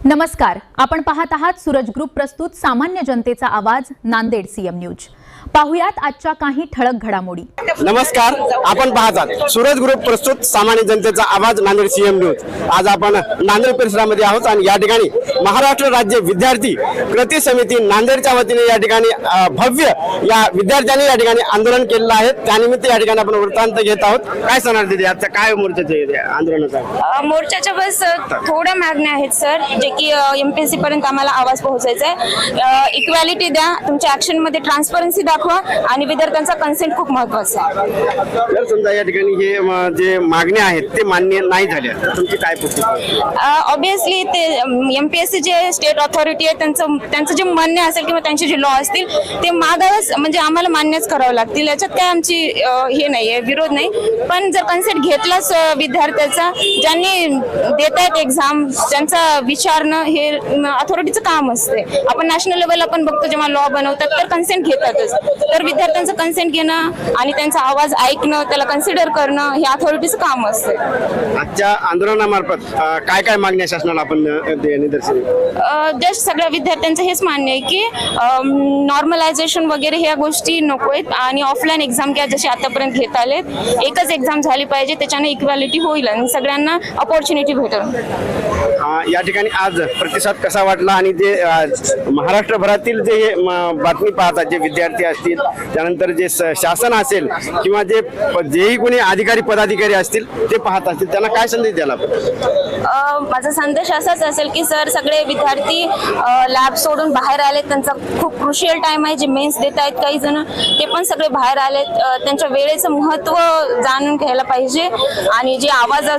नमस्कार, आपण पाहत आहात सूरज ग्रुप प्रस्तुत सामान्य जनतेचा आवाज नांदेड सीएम न्यूज। पाहुयात आजच्या काही ठळक घडामोडी। नमस्कार, आपण पाहतात सूरज ग्रुप प्रस्तुत सामान्य जनतेचा आवाज नांदेड सीएम न्यूज। आज आपण नांदेड परिसरामध्ये आहोत आणि या ठिकाणी महाराष्ट्र राज्य विद्यार्थी कृती समिती नांदेडच्या वतीने या ठिकाणी भव्य या विद्यार्थ्यांनी या ठिकाणी आंदोलन केलेलं आहे। त्यानिमित्त या ठिकाणी आपण वृत्तांत घेत आहोत। काय सांगणार दीदी, आता काय मोर्चाचे आंदोलनाचा? मोर्चाच्या बस थोड्या मागण्या आहेत सर, जे की एमपीएससी पर्यंत आम्हाला आवाज पोहोचायचा आहे। इक्वॅलिटी द्या, तुमच्या ऍक्शन मध्ये ट्रान्सपरन्सी दाखवा आणि विद्यार्थ्यांचा कन्सेंट खूप महत्त्वाचा आहे। जर समजा या ठिकाणी हे जे मागण्या आहेत ते मान्य नाही झाल्या तर तुमची काय प्रतिक्रिया? ऑब्विसली ते एमपीएससी जे स्टेट ऑथॉरिटी आहे त्यांचं जे म्हणणे असेल किंवा त्यांचे जे लॉ असतील ते मागावच, म्हणजे आम्हाला मान्यच करावं लागतील। याच्यात काय आमची हे नाहीये, विरोध नाही। पण जर कन्सेंट घेतलाच विद्यार्थ्याचा, ज्यांनी देत आहेत एक्झाम त्यांचा विचारणं हे अथॉरिटीचं काम असते। आपण नॅशनल लेवलला पण बघतो, जेव्हा लॉ बनवतात तर कन्सेंट घेतातच, तर विद्यार्थ्यांचं कन्सेंट घेणं आणि त्यांचा आवाज ऐकणं, त्याला कन्सिडर करणं हे अथॉरिटीचं काम असते। आजच्या आंदोलनामार्फत काय काय मागण्या शासनाला आपण निदर्शन? जस्ट सगळ्या विद्यार्थ्यांचं हेच मान्य आहे की नॉर्मलायझेशन वगैरे ह्या गोष्टी नको आहेत आणि ऑफलाईन एक्झाम घ्या जशी आतापर्यंत घेत आलेत। एकच एक्झाम झाली पाहिजे, त्याच्याने इक्वॅलिटी होईल आणि सगळ्यांना अपॉर्च्युनिटी भेटेल। या ठिकाणी आज प्रतिसाद कसा वाटला आणि जे महाराष्ट्रभरातील जे बातमी पाहतात जे विद्यार्थी असतील, त्यानंतर जे शासन असेल किंवा जेही कोणी अधिकारी पदाधिकारी असतील ते पाहत असतील, त्यांना काय संदेश द्यायला? माझा संदेश असाच असेल की सर, सगळे विद्यार्थी लॅब सोडून बाहेर आलेत, त्यांचा खूप क्रुशियल टाइम आहे। जे मेन्स देत आहेत काही जण ते पण सगळे बाहेर आलेत, त्यांच्या वेळेचं महत्त्व जाणून घ्यायला पाहिजे आणि जे आवाज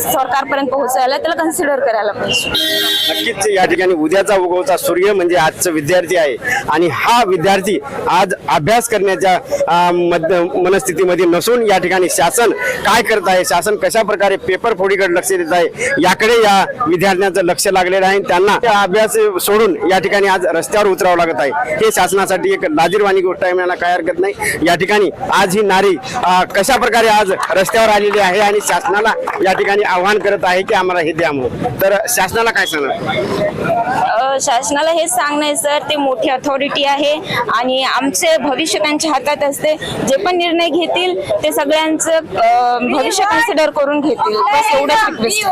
सरकारपर्यंत पोहोचायला त्याला कन्सिडर करायला पाहिजे। नक्कीच या ठिकाणी उद्याचा उगवता सूर्य म्हणजे आजचा विद्यार्थी आहे आणि हा विद्यार्थी आज अभ्यास करण्याच्या मनस्थितीमध्ये नसून या ठिकाणी शासन काय करत आहे, शासन कशा प्रकारे पेपर फोडीकडे लक्ष देत आहे याकडे या विद्यार्थ्यांचं लक्ष लागलेलं आहे। त्यांना अभ्यास सोडून या ठिकाणी आज रस्त्यावर उतरावं लागत आहे। हे शासनासाठी एक लाजिरवाणी गोष्ट आहे, मला काय हरकत नाही। या ठिकाणी आज ही नारी कशा प्रकारे आज रस्त्यावर आलेली आहे आणि शासनाला या ठिकाणी आव्हान करत आहे की आम्हाला हे द्या म्हणून, तर शासनाला काय सांगणार? शासनाला हेच सांगणं आहे सर, ते मोठी अथॉरिटी आहे आणि आमचे भविष्य त्यांच्या हातात असते। जे पण निर्णय घेतील ते सगळ्यांचं भविष्य कन्सिडर करून घेतील, बस एवढंच रिक्वेस्ट।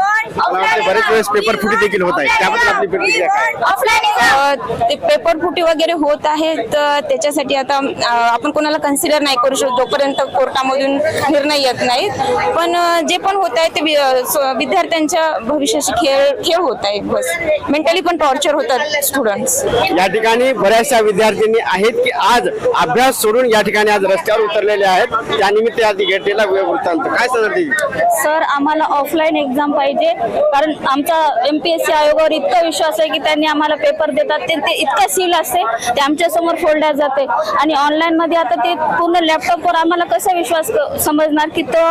बरेच वेळेस पेपर फुटी देखील होत आहे, त्याबद्दल आपली प्रतिक्रिया काय? ते पेपर फुटी वगैरे होत आहेत, त्याच्यासाठी आता आपण कोणाला कन्सिडर नाही करू शकतो जोपर्यंत कोर्टामधून निर्णय येत नाहीत। पण जे पण होत आहे ते विद्यार्थ्यांच्या भविष्याशी खेळ होत आहे, बस मेंटली पण टॉर्चर होतात स्टुडंट्स। या ठिकाणी बऱ्याचशा विद्यार्थ्यांनी आहेत की आज अभ्यास सोडून या ठिकाणी आज रस्त्यावर उतरलेले आहेत, त्यानिमित्त आधी घेतलेला वृत्तांत काय सांगते? सर, आम्हाला ऑफलाईन एक्झाम पाहिजे, कारण आमचा एमपीएससी आयोगावर इतका विश्वास आहे की त्यांनी आम्हाला पेपर देतात ते इतका सील असते ते आमच्या समोर फोल्डर जाते आणि ऑनलाईन मध्ये आता ते पूर्ण लॅपटॉपवर आम्हाला कसा विश्वास समजणार की तो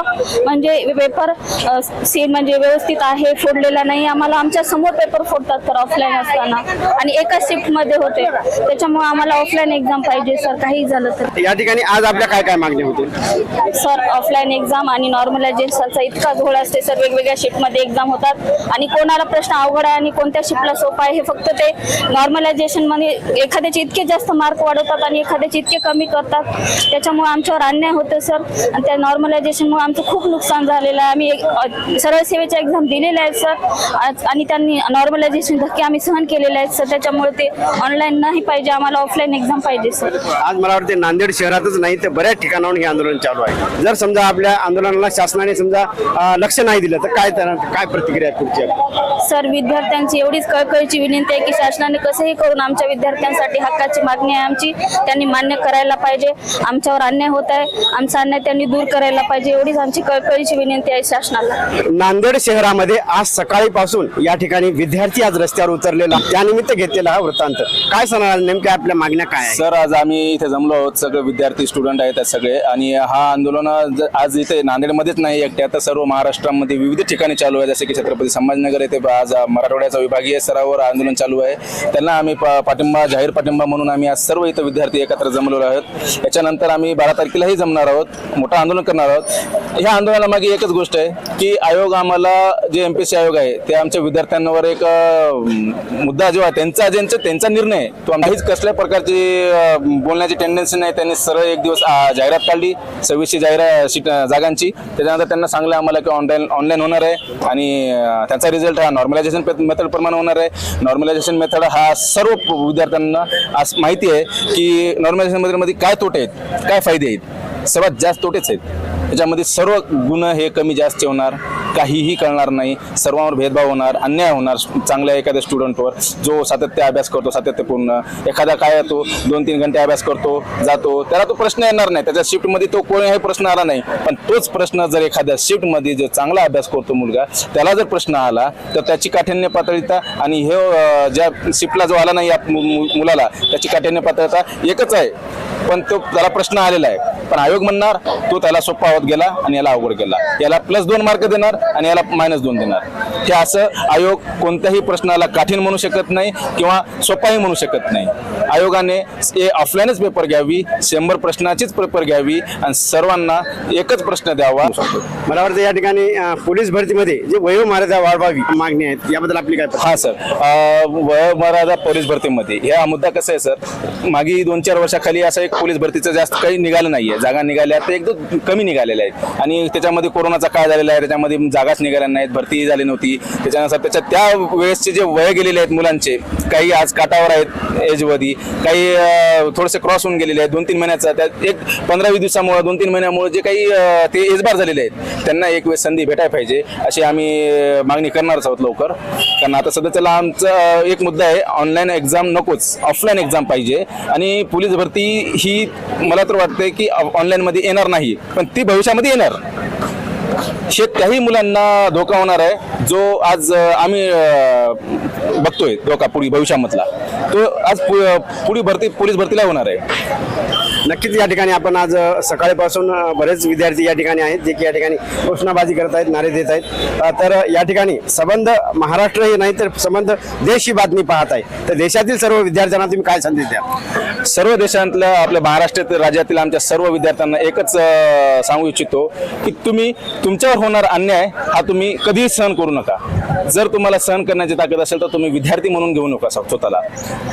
म्हणजे पेपर सील म्हणजे व्यवस्थित आहे, फोडलेला नाही। आम्हाला आमच्या समोर पेपर फोडतात तर ऑफलाईन असताना आणि एका शिफ्ट मध्ये होते, त्याच्यामुळे आम्हाला ऑफलाईन एक्झाम पाहिजे सर, काही झालं तर। या ठिकाणी आज आपल्या काय काय मागण्या होतील? सर, ऑफलाईन एक्झाम आणि नॉर्मलायझेशनचा इतका घोळ असते सर, वेगवेगळ्या शिफ्ट मध्ये एक्झाम होतात आणि कोणाला प्रश्न अवघड आहे आणि कोणत्या शिफ्टला सोपा आहे हे फक्त ते नॉर्मलायझेशन मध्ये एखाद्याचे इतके जास्त मार्क वाढवतात आणि एखाद्याचे इतके कमी करतात, त्याच्यामुळे आमच्यावर अन्याय होतो सर। आणि त्या नॉर्मलायझेशनमुळे आमचं खूप नुकसान झालेलं आहे। आम्ही सरळ सेवेच्या एक्झाम दिलेल्या आहेत सर आणि त्यांनी नॉर्मलायझेशन धक्के आम्ही सहन केलेले आहेत सर, त्याच्यामुळे ते ऑनलाईन नाही पाहिजे, आम्हाला ऑफलाईन एक्झाम पाहिजे सर। आज मला वाटते नांदेड शहरातच नाही तर बऱ्याच ठिकाणाहून हे आंदोलन चालू आहे। जर समजा आपल्या आंदोलनाला शासनाने समजा लक्ष नाही दिलं तर काय प्रतिक्रिया तुमची? सर, विद्यार्थ्यांची एवढीच कळकळीची विनंती आहे की शासनाने कसंही करून आमच्या विद्यार्थ्यांसाठी हक्काची मागणी आहे आमची, त्यांनी मान्य करायला पाहिजे। आमच्यावर अन्याय होत आहे, आमचा अन्याय त्यांनी दूर करायला पाहिजे, एवढीच आमची कळकळीची विनंती आहे शासनाला। नांदेड शहरामध्ये आज सकाळीपासून या ठिकाणी विद्यार्थी आज रस्त्यावर उतरलेला, त्यानिमित्त घेतलेला हा वृत्तांत काय सांगणार? नेमक्या आपल्या मागण्या काय? सर, आज आम्ही इथे जमलो आहोत, सगळे विद्यार्थी स्टुडंट आहेत सगळे, आणि हा आंदोलन आज इथे नांदेडमध्येच नाही एकट्या, तर सर्व महाराष्ट्रामध्ये विविध ठिकाणी चालू आहे. जसे की छत्रपती संभाजीनगर येथे आज मराठवाड्याचा विभागीय स्तरावर आंदोलन चालू आहे. त्यांना आम्ही पाठिंबा, जाहीर पाठिंबा म्हणून आम्ही आज सर्व इथं विद्यार्थी एकत्र जमलेलो आहोत. याच्यानंतर आम्ही 12 तारखेलाही जमणार आहोत, मोठं आंदोलन करणार आहोत. ह्या आंदोलनामागे एकच गोष्ट आहे की आयोग आम्हाला, जे MPSC आयोग आहे ते आमच्या विद्यार्थ्यांवर एक मुद्दा जेव्हा त्यांचा निर्णय, तो काहीच कसल्या प्रकारची बोलण्याची टेंडन्सी नाही. त्यांनी सरळ एक दिवस जाहिरात काढली 2600 जागांची. त्याच्यानंतर त्यांना सांगलं आम्हाला की ऑनलाईन होणार आहे, आणि त्यांचा रिझल्ट हा नॉर्मलायझेशन मेथड प्रमाणे होणार आहे. नॉर्मलायझेशन मेथड हा सर्व विद्यार्थ्यांना आज माहिती आहे की नॉर्मलायझेशन मेथडमध्ये काय तोटे आहेत, काय फायदे आहेत. सर्वात जास्त तोटेच आहेत. त्याच्यामध्ये सर्व गुण हे कमी जास्त होणार, काहीही कळणार नाही, सर्वांवर भेदभाव होणार, अन्याय होणार चांगल्या एखाद्या स्टुडंटवर जो सातत्य अभ्यास करतो, सातत्यपूर्ण. एखादा काय तो 2-3 घंटे अभ्यास करतो जातो, त्याला तो प्रश्न येणार नाही, त्याच्या शिफ्टमध्ये तो कोणीही प्रश्न आला नाही. पण तोच प्रश्न जर एखाद्या शिफ्टमध्ये जो चांगला अभ्यास करतो मुलगा, त्याला जर प्रश्न आला तर त्याची काठिण्य पातळीता आणि हे ज्या शिफ्टला जो आला नाही या मुलाला, त्याची काठिण्य पातळीता एकच आहे, पण तो त्याला प्रश्न आलेला आहे. पण आयोग म्हणणार तो त्याला सोपा होत गेला आणि याला अवघड गेला, याला +2 मार्क देणार आणि याला -2 देणार. हे असं आयोग कोणत्याही प्रश्नाला कठीण म्हणू शकत नाही किंवा सोपाही म्हणू शकत नाही. आयोगाने ऑफलाईनच पेपर घ्यावी, 100 प्रश्नाचीच पेपर घ्यावी आणि सर्वांना एकच प्रश्न द्यावा. मला वाटतं या ठिकाणी पोलीस भरतीमध्ये जे वयोमर्यादा वाढवावी मागणी आहेत, याबद्दल आपली काय? हा सर, वयोमर्यादा पोलीस भरतीमध्ये हा मुद्दा कसा आहे सर, मागे 2-4 वर्षाखाली असं एक पोलीस भरतीचं जास्त काही निघालं नाहीये. जागा निघाल्या तर एकदम कमी निघालेल्या आहेत, आणि त्याच्यामध्ये कोरोनाचा काळ झालेला आहे, त्याच्यामध्ये जागाच निघाल्या नाहीत, भरतीही झाली नव्हती. त्याच्यानंतर त्या वेळेसचे जे वय गेलेले आहेत मुलांचे, काही आज काटावर आहेत एजवधी, काही थोडेसे क्रॉस होऊन गेलेले आहेत 2-3 महिन्याचा, त्यात एक 15-20 दिवसामुळे 2-3 महिन्यामुळे जे काही ते एजबार झालेले आहेत, त्यांना एक वेळ संधी भेटायला पाहिजे अशी आम्ही मागणी करणारच आहोत लवकर. कारण आता सध्याच्याला आमचा एक मुद्दा आहे, ऑनलाईन एक्झाम नकोच, ऑफलाईन एक्झाम पाहिजे. आणि पोलीस भरती ही मला तर वाटतंय की ऑनलाईनमध्ये येणार नाही, पण ती भविष्यामध्ये येणार. त्याही मुलांना धोका होणार आहे, जो आज आम्ही बघतोय धोका पुढे भविष्यामधला, तो आज पुढे पोलीस भरतीला होणार आहे. नक्कीच या ठिकाणी आपण आज सकाळपासून बरेच विद्यार्थी या ठिकाणी आहेत जे की या ठिकाणी घोषणाबाजी करत आहेत, नारे देत आहेत. तर या ठिकाणी संबंध महाराष्ट्र हे नाही तर संबंध देश ही बातमी पाहत आहे. तर देशातील सर्व विद्यार्थ्यांना तुम्ही काय संदेश द्या? सर्व देशातल्या, आपल्या महाराष्ट्र राज्यातील आमच्या सर्व विद्यार्थ्यांना एकच सांगू इच्छितो की तुम्ही तुमच्यावर होणार अन्याय हा तुम्ही कधीही सहन करू नका. जर तुम्हाला सहन करण्याची ताकद असेल तर तुम्ही विद्यार्थी म्हणून घेऊ नका स्वतःला.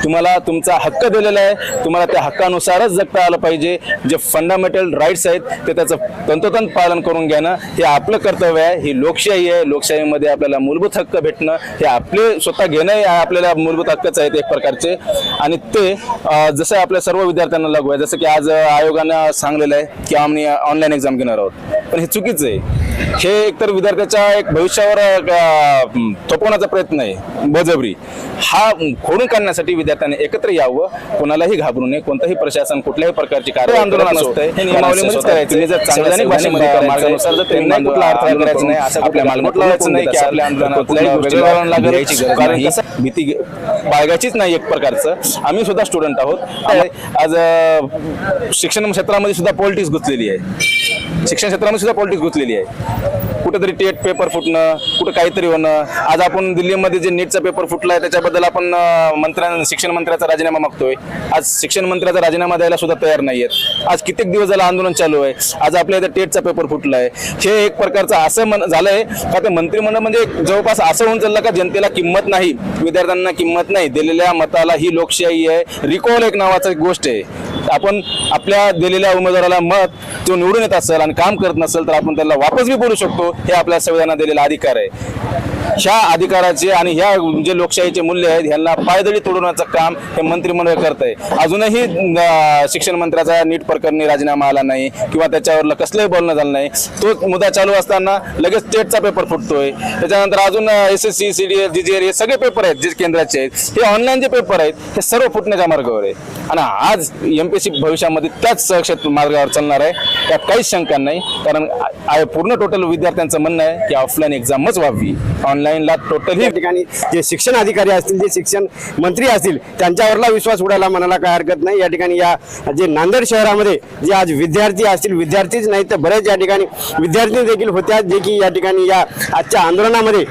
तुम्हाला तुमचा हक्क दिलेला आहे, तुम्हाला त्या हक्कानुसारच जगता आलं पाहिजे. जे फंडामेंटल राईट्स आहेत ते त्याचं तंतोतंत पालन करून घेणं हे आपलं कर्तव्य आहे. ही लोकशाही आहे, लोकशाहीमध्ये आपल्याला मूलभूत हक्क भेटणं हे आपले स्वतः घेणं हे आपल्याला मूलभूत हक्कच आहेत एक प्रकारचे. आणि ते जसं आपल्या सर्व विद्यार्थ्यांना लागू आहे, जसं की आज आयोगानं सांगलेलं आहे की आम्ही ऑनलाईन एक्झाम घेणार आहोत, पण हे चुकीचं आहे. हे एकतर विद्यार्थ्याच्या एक भविष्यावर थोपवण्याचा प्रयत्न आहे, बळजबरी. हा खोडून काढण्यासाठी विद्यार्थ्यांनी एकत्र यावं, कोणालाही घाबरू नये. कोणताही प्रशासन कुठल्याही प्रकारची कार्य आंदोलन असतं हे नियमावलीमध्येच करायचं. जर चांगल्या मार्गानुसार जर त्यांना कुठला अर्थ करायचा नाही, असं आपल्या मालमत लावायचं नाही की आपल्या आंदोलनात लागेल, कारण भीती बाळगायचीच नाही एक प्रकारचं. आम्ही सुद्धा स्टुडंट आहोत. आज शिक्षण क्षेत्रामध्ये सुद्धा पॉलिटिक्स घुसलेली आहे, शिक्षण क्षेत्रामध्ये सुद्धा पॉलिटिक्स घुसलेली आहे. कुठेतरी टेट पेपर फुटणं, कुठं काहीतरी होणं. आज आपण दिल्लीमध्ये जे नीटचा पेपर फुटलाय त्याच्याबद्दल आपण शिक्षण मंत्र्याचा राजीनामा मागतोय. आज शिक्षण मंत्र्याचा राजीनामा द्यायला सुद्धा तयार नाहीयेत. आज कित्येक दिवस झालं आंदोलन चालू आहे. आज आपल्या इथे टेटचा पेपर फुटलाय. हे एक प्रकारचं असं झालंय का ते मंत्रिमंडळ म्हणजे जवळपास असं होऊन चाललं का जनतेला किंमत नाही, विद्यार्थ्यांना किंमत नाही, दिलेल्या मताला ही लोकशाही आहे. रिकॉल एक नावाची गोष्ट आहे. आपण आपल्या दिलेल्या उमेदवाराला मत जो निवडून येत असेल आणि काम करत नसेल तर आपण त्याला वापस बी बोलू शकतो. हे आपल्या संविधानात दिलेला अधिकार आहे. ह्या अधिकाराचे आणि ह्या जे लोकशाहीचे मूल्य आहेत ह्यांना पायदळी तोडवण्याचं काम हे मंत्रिमंडळ करत आहे. अजूनही शिक्षण मंत्र्याचा नीट प्रकरणी राजीनामा आला नाही किंवा त्याच्यावर कसलंही बोलणं झालं नाही. तो मुद्दा चालू असताना लगेच टेटचा पेपर फुटतोय. त्याच्यानंतर अजून SSC, CDS, GGR हे सगळे पेपर आहेत जे केंद्राचे आहेत, हे ऑनलाईन जे पेपर आहेत हे सर्व फुटण्याच्या मार्गावर आहे. आणि आज एमपीएससी भविष्यामध्ये त्याच क्षेत्र मार्गावर चालणार आहे, त्यात काहीच शंका नाही. कारण पूर्ण टोटल विद्यार्थ्यांचं म्हणणं आहे की ऑफलाईन एक्झामच व्हावी, ऑनलाईनला टोटली या ठिकाणी जे शिक्षण अधिकारी असतील, जे शिक्षण मंत्री असतील, त्यांच्यावरला विश्वास उडायला म्हणायला काय हरकत नाही. या ठिकाणी या जे नांदेड शहरामध्ये जे आज विद्यार्थी असतील, विद्यार्थीच नाही तर बरेच या ठिकाणी विद्यार्थी देखील होत्या, जे की या ठिकाणी या आजच्या आंदोलनामध्ये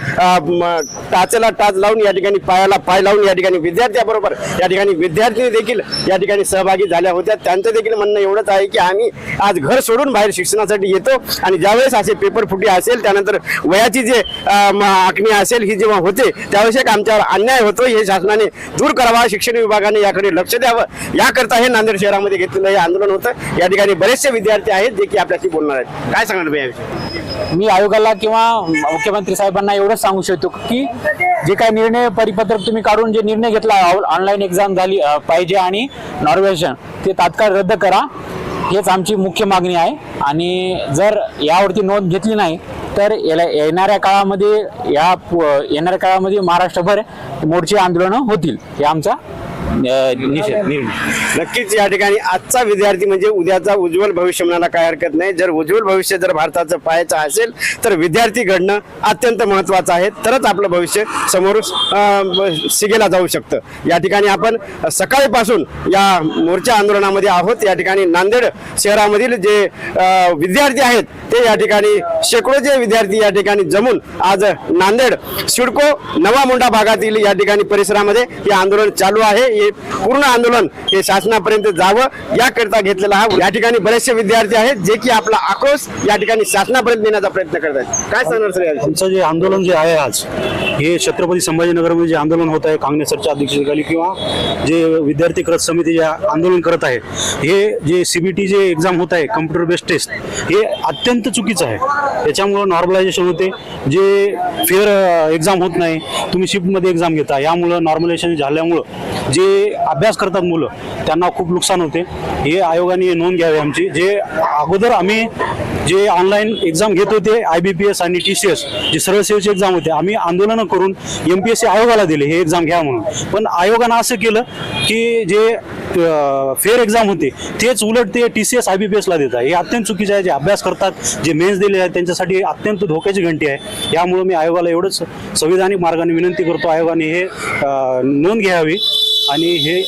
टाचेला टाच लावून, या ठिकाणी पायाला पाय लावून या ठिकाणी विद्यार्थ्याबरोबर या ठिकाणी विद्यार्थी देखील या ठिकाणी सहभागी झाल्या होत्या. त्यांचं देखील म्हणणं एवढंच आहे की आम्ही आज घर सोडून बाहेर शिक्षणासाठी येतो आणि ज्यावेळेस असे पेपर फुटी असेल, त्यानंतर वयाची जे आखणी असेल ही जेव्हा होते त्यावेळेस एक आमच्यावर अन्याय होतो, हे शासनाने दूर करावा, शिक्षण विभागाने याकडे लक्ष द्यावं, याकरता हे नांदेड शहरामध्ये घेतलेलं हे आंदोलन होतं. या ठिकाणी बरेचसे विद्यार्थी आहेत जे की आपल्याशी बोलणार आहेत. काय सांगणार याविषयी? मी आयोगाला किंवा मुख्यमंत्री साहेबांना एवढंच सांगू शकतो की जे काही निर्णय परिपत्रक तुम्ही काढून जे निर्णय घेतला ऑनलाईन एक्झाम झाली पाहिजे आणि नॉर्वेशन ते तात्काळ रद्द करा, हेच आमची मुख्य मागणी आहे. आणि जर यावरती नोंद घेतली नाही तर येणाऱ्या काळामध्ये महाराष्ट्रभर मोर्चे आंदोलनं होतील, हे आमचा निर्णय. नक्कीच या ठिकाणी आजचा विद्यार्थी म्हणजे उद्याचा उज्ज्वल भविष्य म्हणायला काय हरकत नाही. जर उज्ज्वल भविष्य जर भारताचं पाहायचं असेल तर विद्यार्थी घडणं अत्यंत महत्त्वाचं आहे, तरच आपलं भविष्य समोर शिगेला जाऊ शकतं. या ठिकाणी आपण सकाळपासून या मोर्चा आंदोलनामध्ये आहोत. या ठिकाणी नांदेड शहरामधील जे विद्यार्थी आहेत ते या ठिकाणी शेकडोचे विद्यार्थी या ठिकाणी जमून आज नांदेड सिडको नवा मोंढा भागातील या ठिकाणी परिसरामध्ये हे आंदोलन चालू आहे. हे पूर्ण आंदोलन हे शासनापर्यंत जावं याकरता घेतलेला हा. या ठिकाणी बरेचसे विद्यार्थी आहेत जे की आपला आक्रोश या ठिकाणी शासनापर्यंत नेण्याचा प्रयत्न करत आहेत. काय सांगणार सर याविषयी? आमचं जे आंदोलन जे आहे आज, हे छत्रपती संभाजीनगरमध्ये जे आंदोलन होत आहे कांगणे सरच्या अध्यक्षतेखाली, किंवा जे विद्यार्थी कृत समिती जे आंदोलन करत आहे, हे जे CBT जे एक्झाम होत आहे कम्प्युटर बेस्ड टेस्ट, हे अत्यंत चुकीचं आहे. त्याच्यामुळं नॉर्मलायझेशन होते, जे फेअर एक्झाम होत नाही, तुम्ही शिफ्टमध्ये एक्झाम घेता, यामुळं नॉर्मलायझेशन झाल्यामुळं जे अभ्यास करतात मुलं त्यांना खूप नुकसान होते. हे आयोगाने नोंद घ्यावी आमची. जे अगोदर आम्ही जे ऑनलाईन एक्झाम घेत होते IBPS आणि TCS जे सरळ सेवेचे एक्झाम होते, आम्ही आंदोलनं करून MPSC आयोगाला दिले हे एक्झाम घ्या म्हणून. पण आयोगानं असं केलं की जे फेअर एक्झाम होते तेच उलट ते TCS IBPS ला देत आहे. हे अत्यंत चुकीचं आहे. जे अभ्यास करतात, जे मेन्स दिले आहेत त्यांच्यासाठी अत्यंत धोक्याची घंटी आहे. यामुळे मी आयोगाला एवढंच संविधानिक मार्गाने विनंती करतो, आयोगाने हे नोंद घ्यावी आणि हे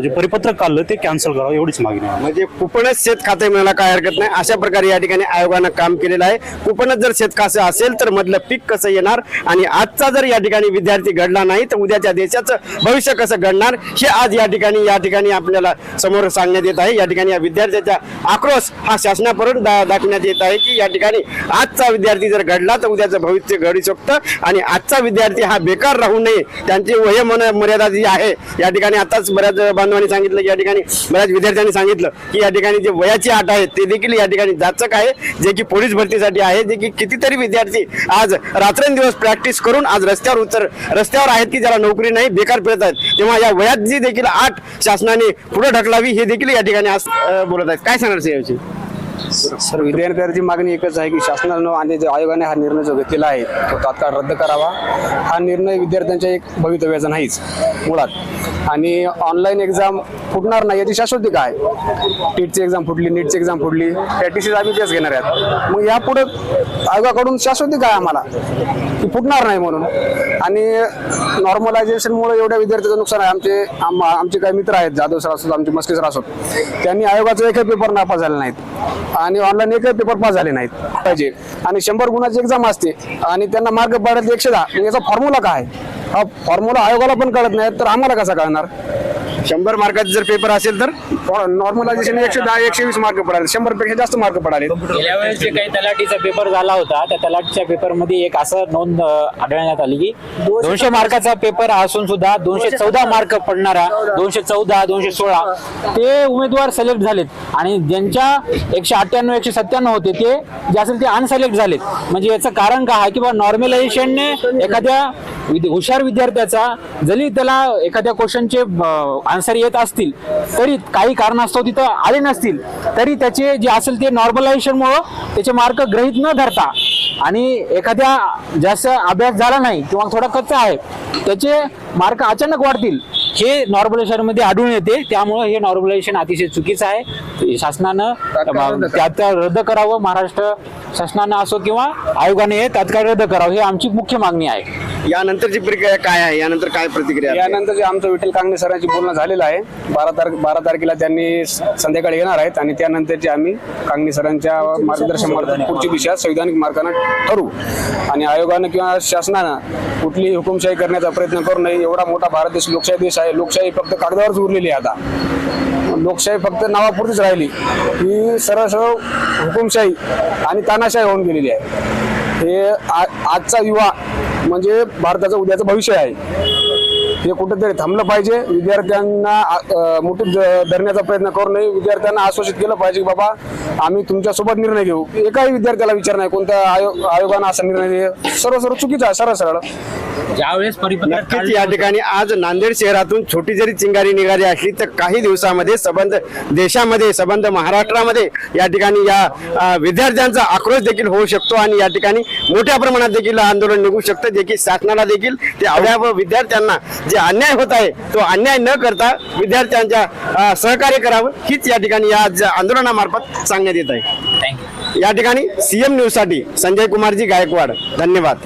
जे परिपत्रक काढलं ते कॅन्सल करावं, एवढीच मागणी आहे. म्हणजे कुपनच शेत खाते म्हणायला काय हरकत नाही. अशा प्रकारे या ठिकाणी आयोगानं काम केलेलं आहे. कुपनच जर शेत खाते असेल तर मधलं पीक कसं येणार, आणि आजचा जर या ठिकाणी विद्यार्थी घडला नाही तर उद्याच्या देशाचं भविष्य कसं घडणार, हे आज या ठिकाणी आपल्याला समोर सांगण्यात येत आहे. या ठिकाणी या विद्यार्थ्याचा आक्रोश हा शासनापर्यंत दाखवण्यात येत आहे की या ठिकाणी आजचा विद्यार्थी जर घडला तर उद्याचं भविष्य घडू शकतं, आणि आजचा विद्यार्थी हा बेकार राहू नये. त्यांची वय मर्यादा जी आहे, या ठिकाणी आताच बऱ्याच बांधवांनी सांगितलं की या ठिकाणी बऱ्याच विद्यार्थ्यांनी सांगितलं की या ठिकाणी जे वयाची अट आहे ते देखील या ठिकाणी जाचक आहे, जे की पोलीस भरतीसाठी आहे. जे की कितीतरी विद्यार्थी आज रात्रंदिवस प्रॅक्टिस करून आज रस्त्यावर आहेत की ज्याला नोकरी नाही, बेकार फिरत आहेत. तेव्हा या वयाची देखील अट शासनाने पुढे ढकलावी, हे देखील या ठिकाणी आज बोलत आहेत. काय सांगणार याविषयी? सर, विद्यार्थ्यांची मागणी एकच आहे की शासनानं आणि आयोगाने हा निर्णय जो घेतलेला आहे तो तात्काळ रद्द करावा. हा निर्णय विद्यार्थ्यांच्या एक भवितव्याचा नाहीच मुळात. आणि ऑनलाईन एक्झाम फुटणार नाही याची शाश्वती काय? टीटची एक्झाम फुटली, नीटची एक्झाम फुटली, त्या TCS IBPS घेणार आहेत. मग यापुढे आयोगाकडून शाश्वती काय आम्हाला की फुटणार नाही म्हणून? आणि नॉर्मलायझेशनमुळे एवढ्या विद्यार्थ्यांचं नुकसान आहे. आमचे काही मित्र आहेत, जाधव सर असोत, आमचे मस्के सर असोत, त्यांनी आयोगाचा एकही पेपर नापास झाले नाहीत आणि ऑनलाईन एकही पेपर पास झाले नाहीत पाहिजे. आणि 100 गुणाची एक्झाम असते आणि त्यांना मार्क पडले 110. याचा फॉर्म्युला काय? हा फॉर्म्युला आयोगाला पण कळत नाही तर आम्हाला कसा कळणार? 100 मार्काचा जर पेपर असेल तर नॉर्मलायझेशन 110 120 मार्क पडाले, 100 पेक्षा जास्त मार्क पडाले. गेल्या वेळेस जे काही तलाठीचा पेपर झाला होता त्या तलाठीच्या पेपरमध्ये एक असं नोंद आढळण्यात आली की 200 मार्काचा पेपर असून सुद्धा 214 मार्क पडणारा 214 216 ते उमेदवार सिलेक्ट झालेत, आणि ज्यांच्या 198 197 होते ते जे असेल ते अनसिलेक्ट झालेत. म्हणजे याचं कारण काय आहे की बा नॉर्मलायझेशनने एखाद्या हुशार विद्यार्थ्याचा जरी त्याला एखाद्या क्वेश्चनचे आन्सर येत असतील तरी काही कारणास्तव तिथं आले नसतील तरी त्याचे जे असेल ते नॉर्मलायझेशनमुळं त्याचे मार्क गृहीत न धरता, आणि एखाद्या जास्त अभ्यास झाला नाही किंवा थोडा कच्चा आहे त्याचे मार्क अचानक वाढतील हे नॉर्मलायझेशन मध्ये आढळून येते. त्यामुळे हे नॉर्मलायझेशन अतिशय चुकीचं आहे. शासनानं तात्काळ रद्द करावं. महाराष्ट्र शासनानं असो किंवा आयोगाने हे तात्काळ रद्द करावं, ही आमची मुख्य मागणी आहे. यानंतरची प्रक्रिया काय आहे, यानंतर काय प्रतिक्रिया आहे? यानंतर जे आमचं विठ्ठल कांगणे सरांची बोलणं झालेलं आहे, 12 तारखेला त्यांनी संध्याकाळी येणार आहेत आणि त्यानंतरची आम्ही कांगणे सरांच्या मार्गदर्शनावर पुढची दिशा संविधानिक मार्गाने ठरवू. आणि आयोगानं किंवा शासनानं कुठलीही हुकुमशाही करण्याचा प्रयत्न करू नये. एवढा मोठा भारत देश लोकशाही देश आहे. लोकशाही फक्त कागदावरच उरलेली आहे. आता लोकशाही फक्त नावापुरतीच राहिली, ही सरळ सरळ हुकुमशाही आणि तानाशाही होऊन गेलेली आहे. हे आजचा युवा म्हणजे भारताचं उद्याचं भविष्य आहे. हे कुठेतरी थांबलं पाहिजे. विद्यार्थ्यांना मुठीत धरण्याचा प्रयत्न करू नये. विद्यार्थ्यांना आश्वासित केलं पाहिजे की बाबा आम्ही तुमच्यासोबत निर्णय घेऊ. एकाही विद्यार्थ्याला विचार नाही कोणत्या आयोगानं असा निर्णय सर्व चुकीचा आहे. सरळ सरळ ज्यावेळेस परिपत्रक नक्कीच या ठिकाणी आज नांदेड शहरातून छोटी जरी चिंगारी निघाली असली तर काही दिवसामध्ये संबंध देशामध्ये, संबंध महाराष्ट्रामध्ये या ठिकाणी या विद्यार्थ्यांचा आक्रोश देखील होऊ शकतो आणि या ठिकाणी मोठ्या प्रमाणात देखील आंदोलन निघू शकतं, जे की शासनाला देखील ते आवड्या व विद्यार्थ्यांना जे अन्याय होत आहे तो अन्याय न करता विद्यार्थ्यांच्या सहकार्य करावं, हीच या ठिकाणी या आंदोलनामार्फत सांगण्यात येत आहे. या ठिकाणी CM न्यूज साठी संजय कुमारजी गायकवाड, धन्यवाद.